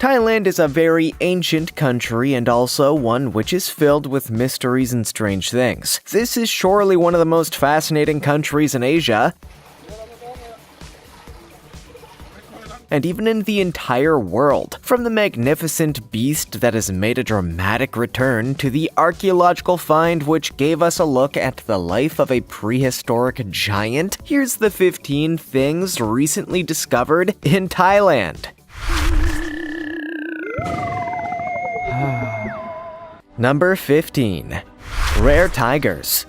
Thailand is a very ancient country and also one which is filled with mysteries and strange things. This is surely one of the most fascinating countries in Asia, and even in the entire world. From the magnificent beast that has made a dramatic return to the archaeological find which gave us a look at the life of a prehistoric giant, here's the 15 things recently discovered in Thailand. Number 15. Rare tigers.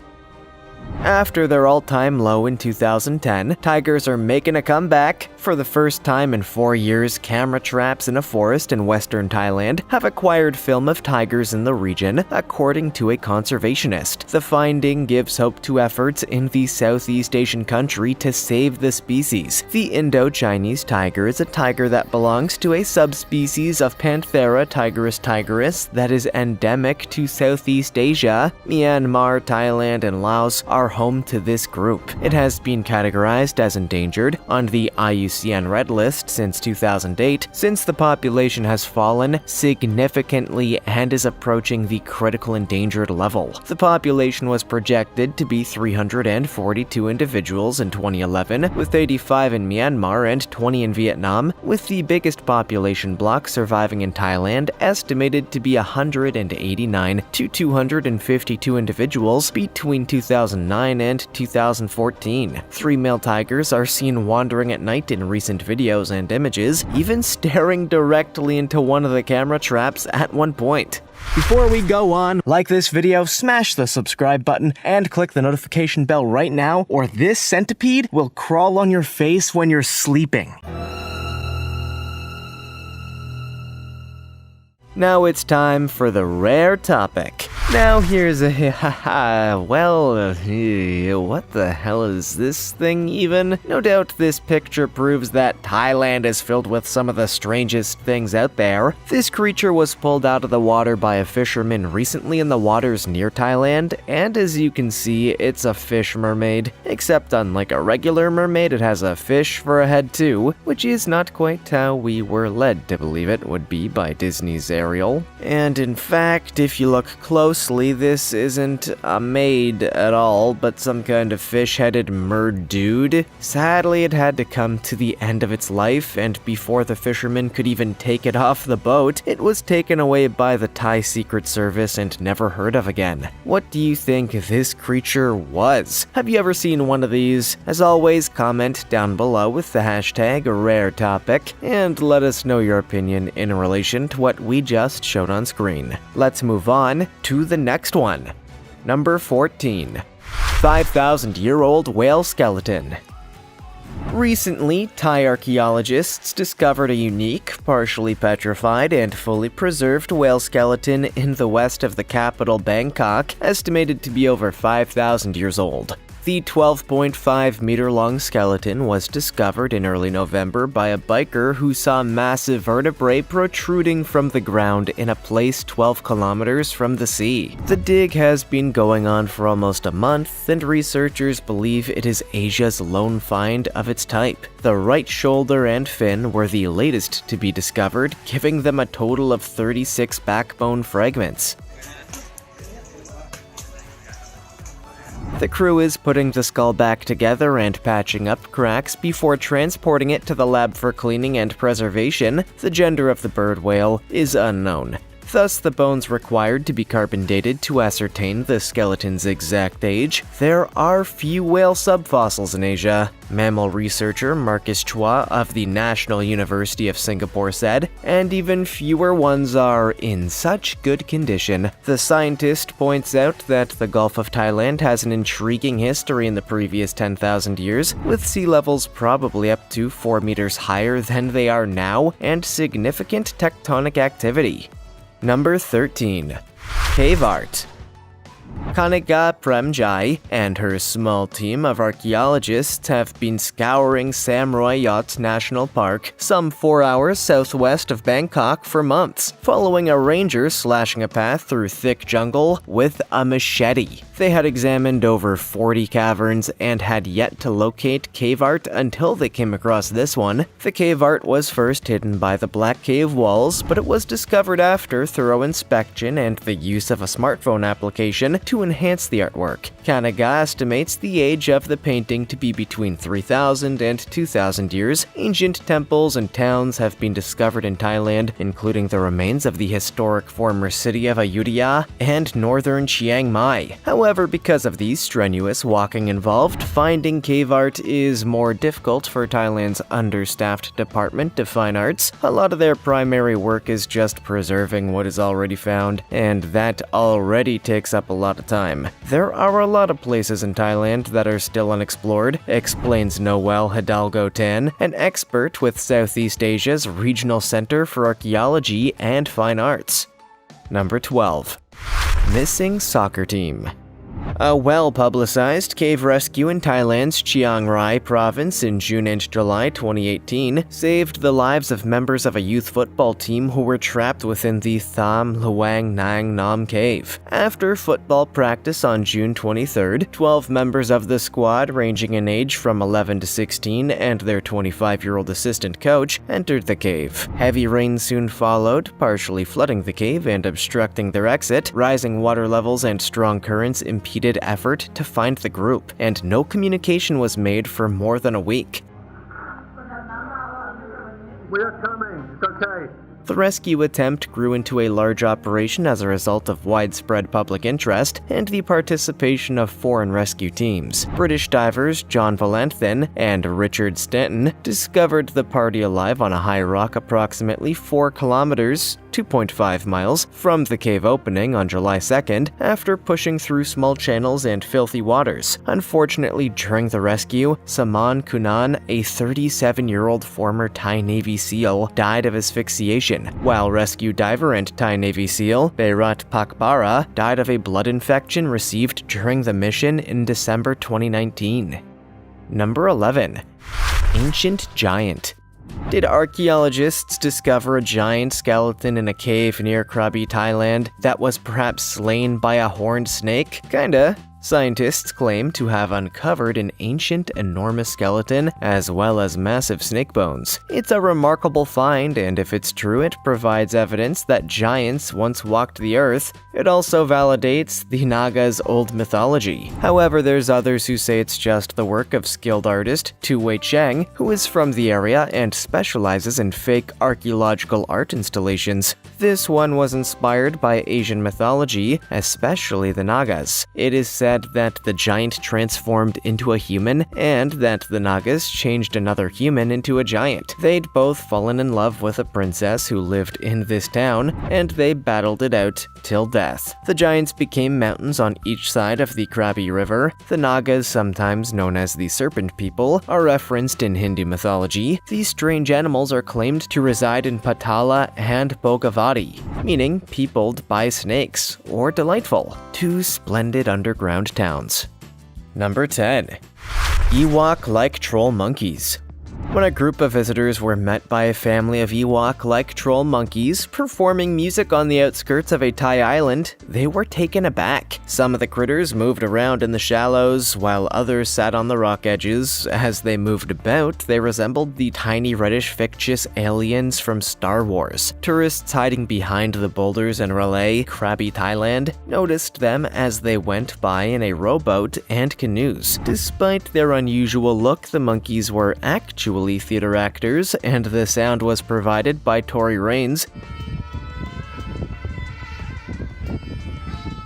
After their all-time low in 2010, tigers are making a comeback. For the first time in 4 years, camera traps in a forest in western Thailand have acquired film of tigers in the region, according to a conservationist. The finding gives hope to efforts in the Southeast Asian country to save the species. The Indo-Chinese tiger is a tiger that belongs to a subspecies of Panthera tigris that is endemic to Southeast Asia. Myanmar, Thailand, and Laos are home to this group. It has been categorized as endangered on the IUCN Red List since 2008, since the population has fallen significantly and is approaching the critical endangered level. The population was projected to be 342 individuals in 2011, with 85 in Myanmar and 20 in Vietnam, with the biggest population block surviving in Thailand estimated to be 189 to 252 individuals between 2009 and 2014. 3 male tigers are seen wandering at night in recent videos and images, even staring directly into one of the camera traps at one point. Before we go on, like this video, smash the subscribe button, and click the notification bell right now, or this centipede will crawl on your face when you're sleeping. Now it's time for the rare topic. Now here's a what the hell is this thing even? No doubt this picture proves that Thailand is filled with some of the strangest things out there. This creature was pulled out of the water by a fisherman recently in the waters near Thailand, and as you can see, it's a fish mermaid. Except unlike a regular mermaid, it has a fish for a head too, which is not quite how we were led to believe it would be by Disney's Ariel. And in fact, if you look closely, this isn't a maid at all, but some kind of fish-headed mer-dude. Sadly, it had to come to the end of its life, and before the fisherman could even take it off the boat, it was taken away by the Thai Secret Service and never heard of again. What do you think this creature was? Have you ever seen one of these? As always, comment down below with the hashtag #RareTopic, and let us know your opinion in relation to what we just showed on screen. Let's move on to the next one. Number 14. 5,000-year-old whale skeleton. Recently, Thai archaeologists discovered a unique, partially petrified, and fully preserved whale skeleton in the west of the capital Bangkok, estimated to be over 5,000 years old. The 12.5-meter-long skeleton was discovered in early November by a biker who saw massive vertebrae protruding from the ground in a place 12 kilometers from the sea. The dig has been going on for almost a month, and researchers believe it is Asia's lone find of its type. The right shoulder and fin were the latest to be discovered, giving them a total of 36 backbone fragments. The crew is putting the skull back together and patching up cracks before transporting it to the lab for cleaning and preservation. The gender of the bird whale is unknown. Thus, the bones required to be carbon dated to ascertain the skeleton's exact age. There are few whale subfossils in Asia. Mammal researcher Marcus Chua of the National University of Singapore said, and even fewer ones are in such good condition. The scientist points out that the Gulf of Thailand has an intriguing history in the previous 10,000 years, with sea levels probably up to 4 meters higher than they are now, and significant tectonic activity. Number 13. Cave art. Kaniga Premjai and her small team of archaeologists have been scouring Samroyot National Park, some 4 hours southwest of Bangkok, for months, following a ranger slashing a path through thick jungle with a machete. They had examined over 40 caverns and had yet to locate cave art until they came across this one. The cave art was first hidden by the black cave walls, but it was discovered after thorough inspection and the use of a smartphone application to enhance the artwork. Kaniga estimates the age of the painting to be between 3,000 and 2,000 years. Ancient temples and towns have been discovered in Thailand, including the remains of the historic former city of Ayutthaya and northern Chiang Mai. However, because of the strenuous walking involved, finding cave art is more difficult for Thailand's understaffed Department of Fine Arts. A lot of their primary work is just preserving what is already found, and that already takes up a lot of time. There are a lot of places in Thailand that are still unexplored, explains Noel Hidalgo Tan, an expert with Southeast Asia's Regional Center for Archaeology and Fine Arts. Number 12. Missing soccer team. A well-publicized cave rescue in Thailand's Chiang Rai province in June and July 2018 saved the lives of members of a youth football team who were trapped within the Tham Luang Nang Nam cave. After football practice on June 23rd, 12 members of the squad, ranging in age from 11 to 16, and their 25-year-old assistant coach entered the cave. Heavy rain soon followed, partially flooding the cave and obstructing their exit. Rising water levels and strong currents impeded effort to find the group, and no communication was made for more than a week. We are coming. It's okay. The rescue attempt grew into a large operation as a result of widespread public interest and the participation of foreign rescue teams. British divers John Valenthin and Richard Stanton discovered the party alive on a high rock approximately 4 kilometers (2.5 miles) from the cave opening on July 2nd after pushing through small channels and filthy waters. Unfortunately, during the rescue, Saman Kunan, a 37-year-old former Thai Navy SEAL, died of asphyxiation, while rescue diver and Thai Navy SEAL Beirat Pakbara died of a blood infection received during the mission in December 2019. Number 11. Ancient Giant. Did archaeologists discover a giant skeleton in a cave near Krabi, Thailand, that was perhaps slain by a horned snake? Kinda. Scientists claim to have uncovered an ancient, enormous skeleton, as well as massive snake bones. It's a remarkable find, and if it's true, it provides evidence that giants once walked the earth. It also validates the Naga's old mythology. However, there's others who say it's just the work of skilled artist Tu Wei Cheng, who is from the area and specializes in fake archaeological art installations. This one was inspired by Asian mythology, especially the Nagas. It is said that the giant transformed into a human, and that the Nagas changed another human into a giant. They'd both fallen in love with a princess who lived in this town, and they battled it out till death. The giants became mountains on each side of the Krabi River. The Nagas, sometimes known as the Serpent People, are referenced in Hindu mythology. These strange animals are claimed to reside in Patala and Bogavati, meaning peopled by snakes, or delightful. Two splendid underground towns. Number 10. Ewok-like troll monkeys. When a group of visitors were met by a family of Ewok-like troll monkeys performing music on the outskirts of a Thai island, they were taken aback. Some of the critters moved around in the shallows, while others sat on the rock edges. As they moved about, they resembled the tiny reddish fictitious aliens from Star Wars. Tourists hiding behind the boulders in Railay, Krabi, Thailand, noticed them as they went by in a rowboat and canoes. Despite their unusual look, the monkeys were actually theater actors, and the sound was provided by Tory Rains,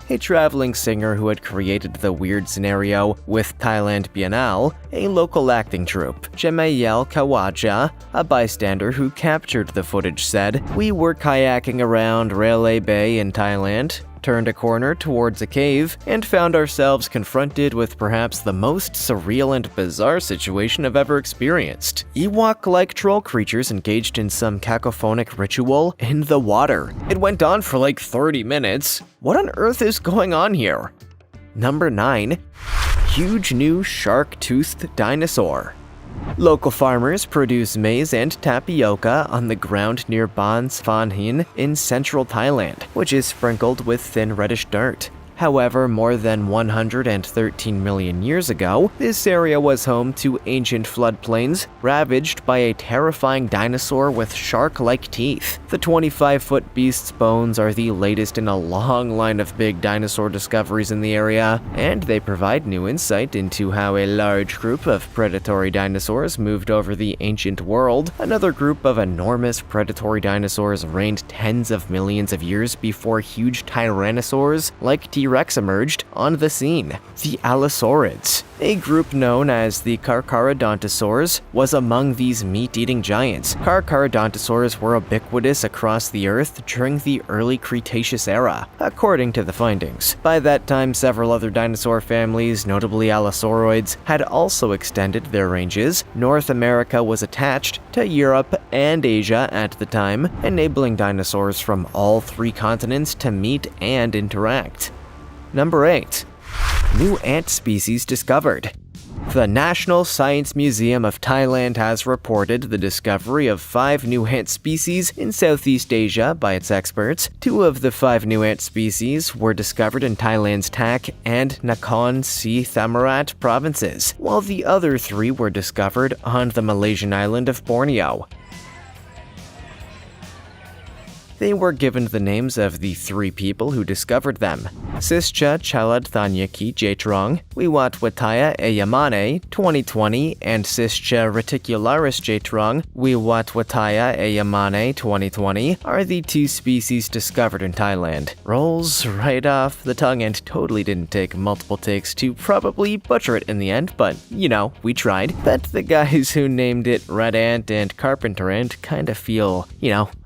a traveling singer who had created the weird scenario with Thailand Biennale, a local acting troupe. Jemayel Kawaja, a bystander who captured the footage, said, "We were kayaking around Railay Bay in Thailand, turned a corner towards a cave, and found ourselves confronted with perhaps the most surreal and bizarre situation I've ever experienced. Ewok-like troll creatures engaged in some cacophonic ritual in the water. It went on for like 30 minutes. What on earth is going on here?" Number 9. Huge new shark-toothed dinosaur. Local farmers produce maize and tapioca on the ground near Ban Phan Hin in central Thailand, which is sprinkled with thin reddish dirt. However, more than 113 million years ago, this area was home to ancient floodplains ravaged by a terrifying dinosaur with shark-like teeth. The 25-foot beast's bones are the latest in a long line of big dinosaur discoveries in the area, and they provide new insight into how a large group of predatory dinosaurs moved over the ancient world. Another group of enormous predatory dinosaurs reigned tens of millions of years before huge tyrannosaurs like T-Rex emerged on the scene. The Allosaurids, a group known as the Carcharodontosaurs, was among these meat-eating giants. Carcharodontosaurs were ubiquitous across the Earth during the early Cretaceous era, according to the findings. By that time, several other dinosaur families, notably Allosauroids, had also extended their ranges. North America was attached to Europe and Asia at the time, enabling dinosaurs from all three continents to meet and interact. Number 8. New ant species discovered. The National Science Museum of Thailand has reported the discovery of 5 new ant species in Southeast Asia by its experts. 2 of the 5 new ant species were discovered in Thailand's Tak and Nakhon Si Thammarat provinces, while the other 3 were discovered on the Malaysian island of Borneo. They were given the names of the 3 people who discovered them: Sischa Chaladthanyaki Jaitrong, Wiwatwataya Eyamane 2020, and Sischa Reticularis Jaitrong, Wiwatwataya Eyamane 2020 are the 2 species discovered in Thailand. Rolls right off the tongue and totally didn't take multiple takes to probably butcher it in the end, but you know, we tried. Bet the guys who named it Red Ant and Carpenter Ant kinda feel,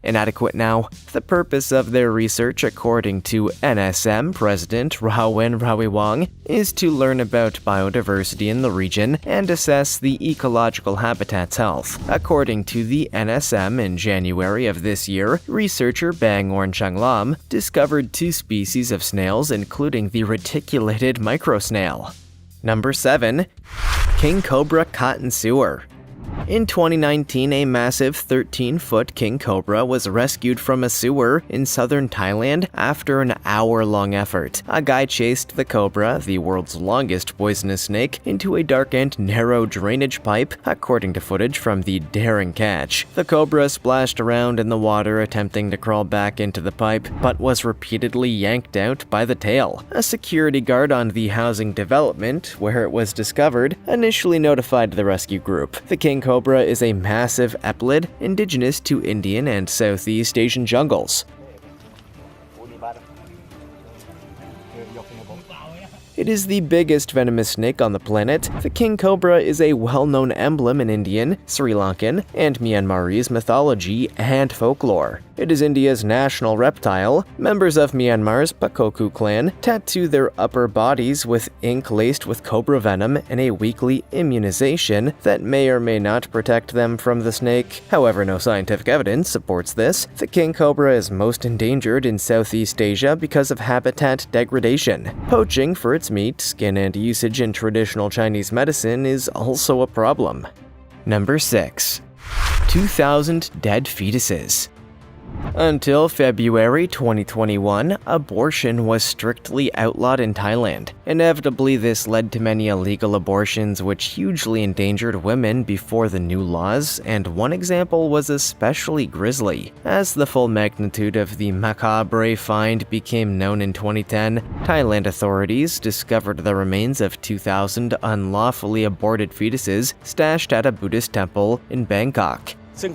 inadequate now. The purpose of their research, according to NSM President Rawin Rawiwong, is to learn about biodiversity in the region and assess the ecological habitat's health. According to the NSM, in January of this year, researcher Bangorn Changlam discovered 2 species of snails, including the reticulated microsnail. Number 7. King Cobra Cotton Sewer. In 2019, a massive 13-foot king cobra was rescued from a sewer in southern Thailand after an hour-long effort. A guy chased the cobra, the world's longest poisonous snake, into a dark and narrow drainage pipe, according to footage from the daring catch. The cobra splashed around in the water attempting to crawl back into the pipe, but was repeatedly yanked out by the tail. A security guard on the housing development, where it was discovered, initially notified the rescue group. The king cobra is a massive epilid indigenous to Indian and Southeast Asian jungles. It is the biggest venomous snake on the planet. The king cobra is a well-known emblem in Indian, Sri Lankan, and Myanmarese mythology and folklore. It is India's national reptile. Members of Myanmar's Pakoku clan tattoo their upper bodies with ink laced with cobra venom and a weekly immunization that may or may not protect them from the snake. However, no scientific evidence supports this. The king cobra is most endangered in Southeast Asia because of habitat degradation. Poaching for its meat, skin, and usage in traditional Chinese medicine is also a problem. Number 6. 2,000 dead fetuses. Until February 2021, abortion was strictly outlawed in Thailand. Inevitably, this led to many illegal abortions which hugely endangered women before the new laws, and one example was especially grisly. As the full magnitude of the macabre find became known in 2010, Thailand authorities discovered the remains of 2,000 unlawfully aborted fetuses stashed at a Buddhist temple in Bangkok. The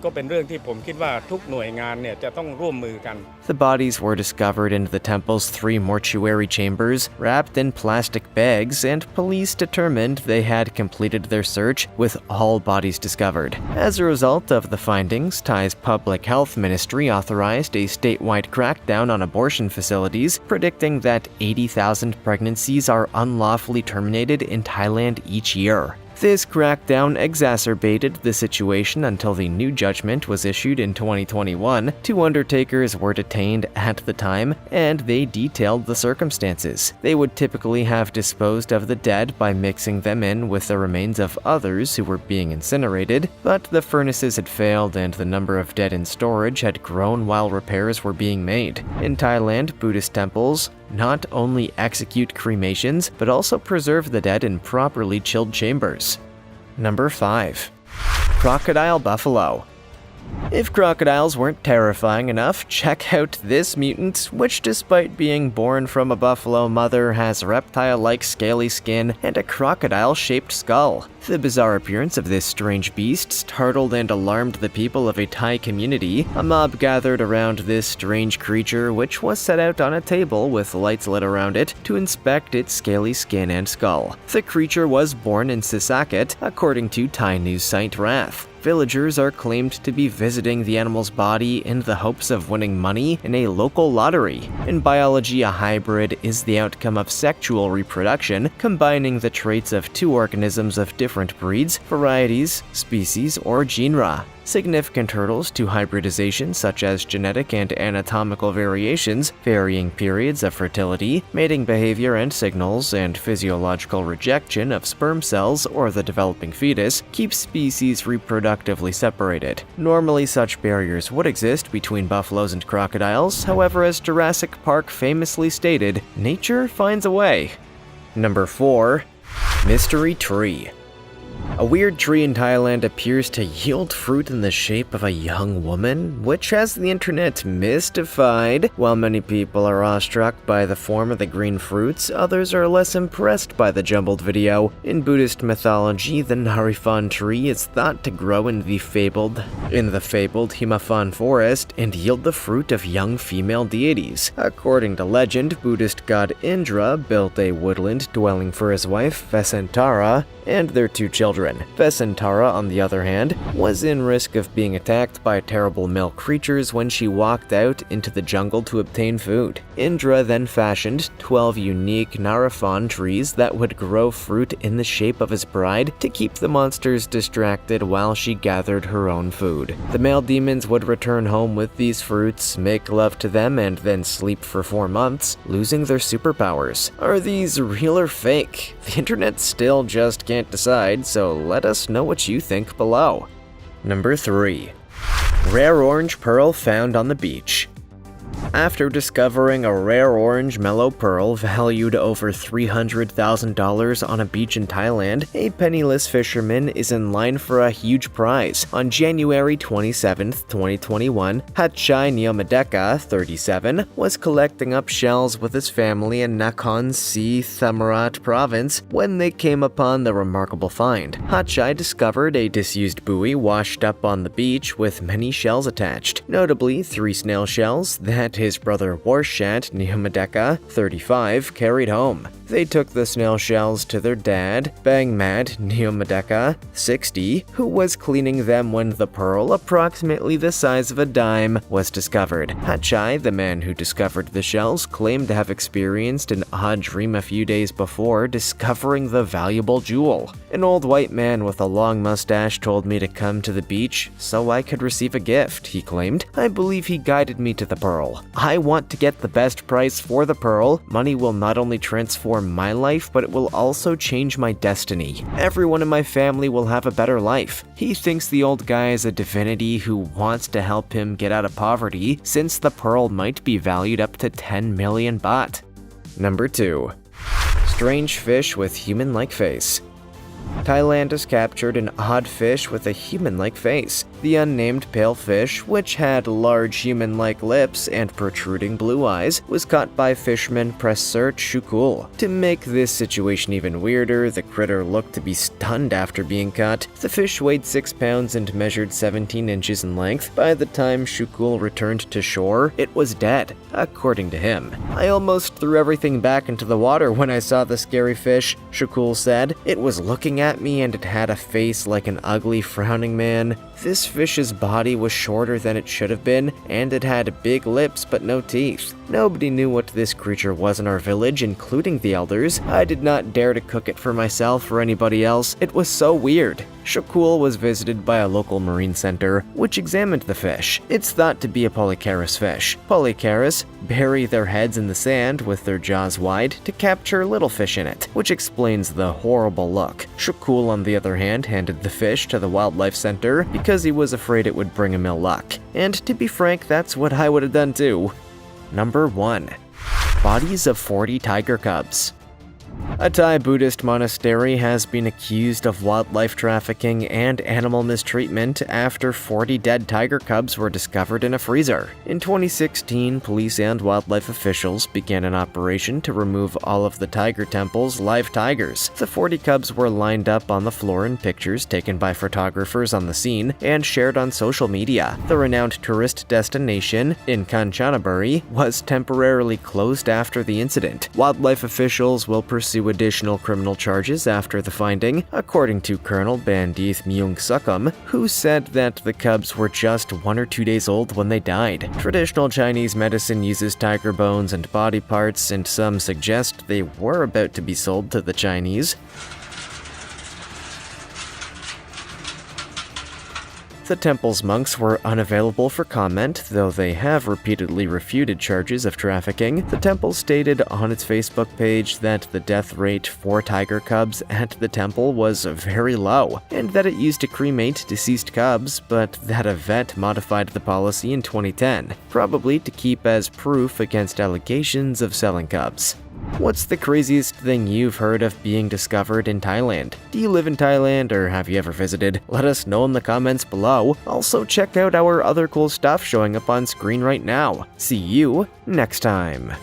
bodies were discovered in the temple's 3 mortuary chambers, wrapped in plastic bags, and police determined they had completed their search with all bodies discovered. As a result of the findings, Thai's public health ministry authorized a statewide crackdown on abortion facilities, predicting that 80,000 pregnancies are unlawfully terminated in Thailand each year. This crackdown exacerbated the situation until the new judgment was issued in 2021. 2 undertakers were detained at the time, and they detailed the circumstances. They would typically have disposed of the dead by mixing them in with the remains of others who were being incinerated, but the furnaces had failed and the number of dead in storage had grown while repairs were being made. In Thailand, Buddhist temples not only execute cremations, but also preserve the dead in properly chilled chambers. Number 5. Crocodile buffalo. If crocodiles weren't terrifying enough, check out this mutant, which despite being born from a buffalo mother has reptile-like scaly skin and a crocodile-shaped skull. The bizarre appearance of this strange beast startled and alarmed the people of a Thai community. A mob gathered around this strange creature, which was set out on a table with lights lit around it to inspect its scaly skin and skull. The creature was born in Sisaket, according to Thai news site Wrath. Villagers are claimed to be visiting the animal's body in the hopes of winning money in a local lottery. In biology, a hybrid is the outcome of sexual reproduction, combining the traits of 2 organisms of different breeds, varieties, species, or genera. Significant hurdles to hybridization, such as genetic and anatomical variations, varying periods of fertility, mating behavior and signals, and physiological rejection of sperm cells or the developing fetus, keep species reproductively separated. Normally, such barriers would exist between buffaloes and crocodiles. However, as Jurassic Park famously stated, nature finds a way. Number 4. Mystery Tree. A weird tree in Thailand appears to yield fruit in the shape of a young woman, which has the internet mystified. While many people are awestruck by the form of the green fruits, others are less impressed by the jumbled video. In Buddhist mythology, the Narifan tree is thought to grow in the fabled Himaphan forest and yield the fruit of young female deities. According to legend, Buddhist god Indra built a woodland dwelling for his wife, Vesantara, and their 2 children. Vesantara, on the other hand, was in risk of being attacked by terrible male creatures when she walked out into the jungle to obtain food. Indra then fashioned 12 unique Narifan trees that would grow fruit in the shape of his bride to keep the monsters distracted while she gathered her own food. The male demons would return home with these fruits, make love to them, and then sleep for 4 months, losing their superpowers. Are these real or fake? The internet still just can't decide, so let us know what you think below. Number 3. Rare orange pearl found on the beach. After discovering a rare orange mellow pearl valued over $300,000 on a beach in Thailand, a penniless fisherman is in line for a huge prize. On January 27, 2021, Hatchai Neomadeka, 37, was collecting up shells with his family in Nakhon Si Thammarat province when they came upon the remarkable find. Hatchai discovered a disused buoy washed up on the beach with many shells attached, notably 3 snail shells that his brother Warshat Neomadeka, 35, carried home. They took the snail shells to their dad, Bangmad Neomadeka, 60, who was cleaning them when the pearl, approximately the size of a dime, was discovered. Hatchai, the man who discovered the shells, claimed to have experienced an odd dream a few days before discovering the valuable jewel. An old white man with a long mustache told me to come to the beach so I could receive a gift, he claimed. I believe he guided me to the pearl. I want to get the best price for the pearl. Money will not only transform my life, but it will also change my destiny. Everyone in my family will have a better life. He thinks the old guy is a divinity who wants to help him get out of poverty, since the pearl might be valued up to 10 million baht. Number 2. Strange fish with human-like face. Thailand has captured an odd fish with a human-like face. The unnamed pale fish, which had large human-like lips and protruding blue eyes, was caught by fisherman Prasert Shukul. To make this situation even weirder, the critter looked to be stunned after being caught. The fish weighed 6 pounds and measured 17 inches in length. By the time Shukul returned to shore, it was dead, according to him. I almost threw everything back into the water when I saw the scary fish, Shukul said. It was looking at me and it had a face like an ugly, frowning man. This fish's body was shorter than it should have been, and it had big lips but no teeth. Nobody knew what this creature was in our village, including the elders. I did not dare to cook it for myself or anybody else. It was so weird. Shukul was visited by a local marine center, which examined the fish. It's thought to be a polycharis fish. Polycharis bury their heads in the sand with their jaws wide to capture little fish in it, which explains the horrible look. Shukul, on the other hand, handed the fish to the wildlife center because he was afraid it would bring him ill luck. And to be frank, that's what I would have done too. Number 1. Bodies of 40 tiger cubs. A Thai Buddhist monastery has been accused of wildlife trafficking and animal mistreatment after 40 dead tiger cubs were discovered in a freezer. In 2016, police and wildlife officials began an operation to remove all of the tiger temple's live tigers. The 40 cubs were lined up on the floor in pictures taken by photographers on the scene and shared on social media. The renowned tourist destination in Kanchanaburi was temporarily closed after the incident. Wildlife officials will pursue additional criminal charges after the finding, according to Colonel Bandith Myung Sukum, who said that the cubs were just 1 or 2 days old when they died. Traditional Chinese medicine uses tiger bones and body parts, and some suggest they were about to be sold to the Chinese. The temple's monks were unavailable for comment, though they have repeatedly refuted charges of trafficking. The temple stated on its Facebook page that the death rate for tiger cubs at the temple was very low, and that it used to cremate deceased cubs, but that a vet modified the policy in 2010, probably to keep as proof against allegations of selling cubs. What's the craziest thing you've heard of being discovered in Thailand? Do you live in Thailand or have you ever visited? Let us know in the comments below. Also, check out our other cool stuff showing up on screen right now. See you next time.